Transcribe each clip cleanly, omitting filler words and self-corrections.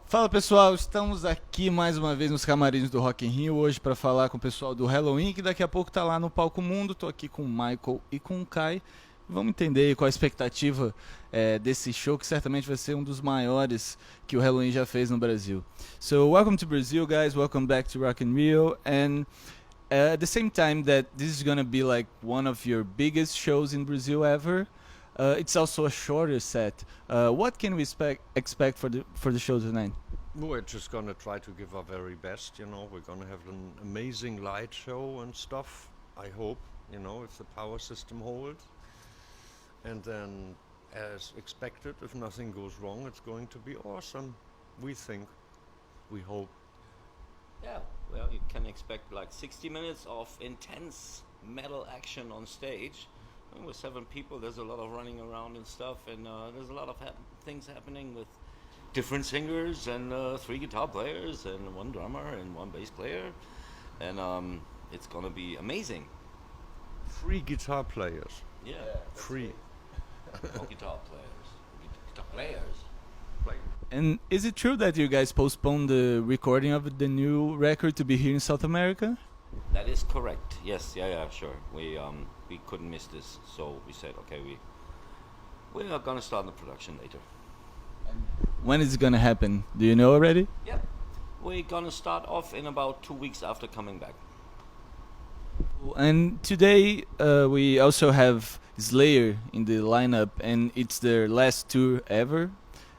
Fala pessoal, estamos aqui mais uma vez nos camarins do Rock in Rio hoje para falar com o pessoal do Helloween, que daqui a pouco tá lá no Palco Mundo. Tô aqui com o Michael e com o Kai. Vamos entender qual a expectativa desse show, que certamente vai ser um dos maiores que o Helloween já fez no Brasil. So, welcome to Brazil, guys. Welcome back to Rock in Rio. And at the same time that this is gonna be like one of your biggest shows in Brazil ever, it's also a shorter set. What can we expect for the show tonight? We're just gonna try to give our very best, We're gonna have an amazing light show and stuff, I hope, if the power system holds. And then, as expected, if nothing goes wrong, it's going to be awesome. We think, we hope. Yeah, well, you can expect like 60 minutes of intense metal action on stage. And with 7 people, there's a lot of running around and stuff, and there's a lot of things happening with different singers and 3 guitar players and 1 drummer and 1 bass player, and it's gonna be amazing. 3 guitar players. Yeah, Free. no guitar players, guitar players. And is it true that you guys postponed the recording of the new record to be here in South America? That is correct. Yes, yeah, sure. We couldn't miss this, so we said, okay, we are gonna start the production later. When is it gonna happen? Do you know already? Yep. We're gonna start off in about 2 weeks after coming back. And today we also have Slayer in the lineup, and it's their last tour ever.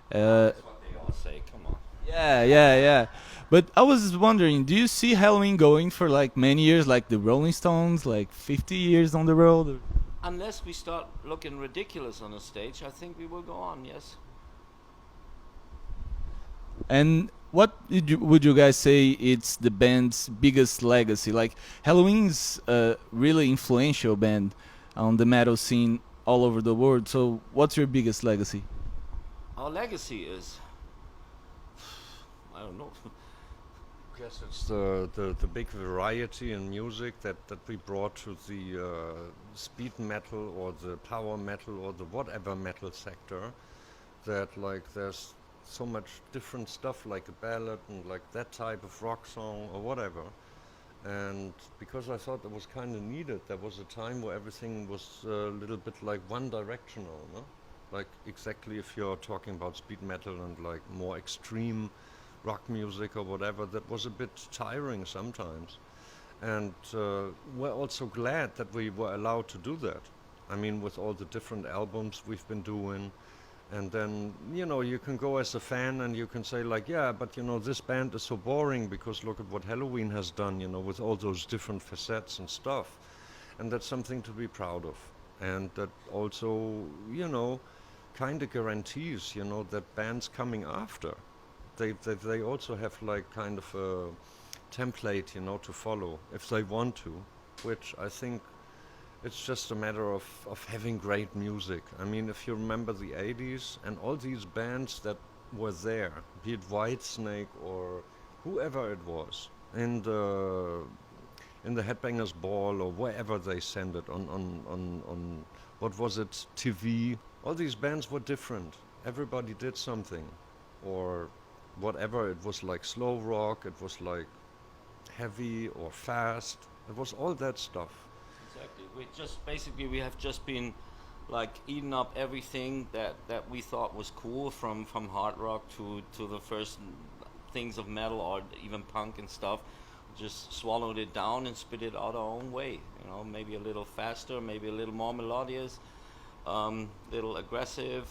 That's what they all say. Come on. Yeah. But I was wondering, do you see Halloween going for like many years, like the Rolling Stones, like 50 years on the road? Or? Unless we start looking ridiculous on the stage, I think we will go on. Yes. And what would you guys say it's the band's biggest legacy? Like Halloween's a really influential band on the metal scene all over the world. So what's your biggest legacy? Our legacy is, I don't know. I guess it's the big variety in music that we brought to the speed metal or the power metal or the whatever metal sector, that like there's so much different stuff like a ballad and like that type of rock song or whatever. And because I thought it was kind of needed, there was a time where everything was a little bit like one directional, no? Like exactly if you're talking about speed metal and like more extreme rock music or whatever, that was a bit tiring sometimes. And we're also glad that we were allowed to do that. I mean, with all the different albums we've been doing. And then, you can go as a fan and you can say like, yeah, but this band is so boring because look at what Helloween has done, with all those different facets and stuff. And that's something to be proud of. And that also, kind of guarantees, that bands coming after, they also have like kind of a template, to follow if they want to, which I think it's just a matter of having great music. I mean, if you remember the 80s and all these bands that were there, be it Whitesnake or whoever it was, in the Headbangers Ball or wherever they sent it on what was it, TV, all these bands were different. Everybody did something. Or whatever, it was like slow rock, it was like heavy or fast, it was all that stuff. Exactly. We have just been like eating up everything that we thought was cool, from hard rock to the first things of metal or even punk and stuff. Just swallowed it down and spit it out our own way. Maybe a little faster, maybe a little more melodious, little aggressive,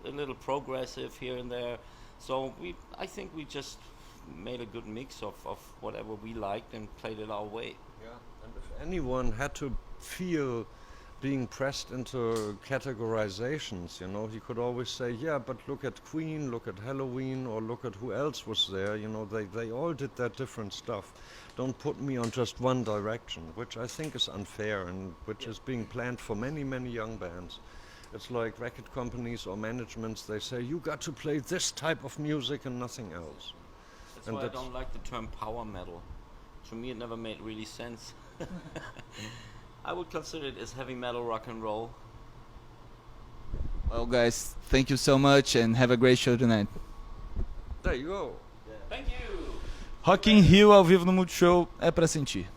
a little progressive here and there. So I think we just made a good mix of whatever we liked and played it our way. Yeah, and if anyone had to feel being pressed into categorizations, he could always say, yeah, but look at Queen, look at Helloween, or look at who else was there. They all did that different stuff. Don't put me on just one direction, which I think is unfair and which is being planned for many, many young bands. It's like record companies or managements, they say, you got to play this type of music and nothing else. That's why I don't like the term power metal. To me, it never made really sense. I would consider it as heavy metal rock and roll. Well, guys, thank you so much and have a great show tonight. There you go. Thank you. Rock in Rio ao vivo no Multishow é pra sentir.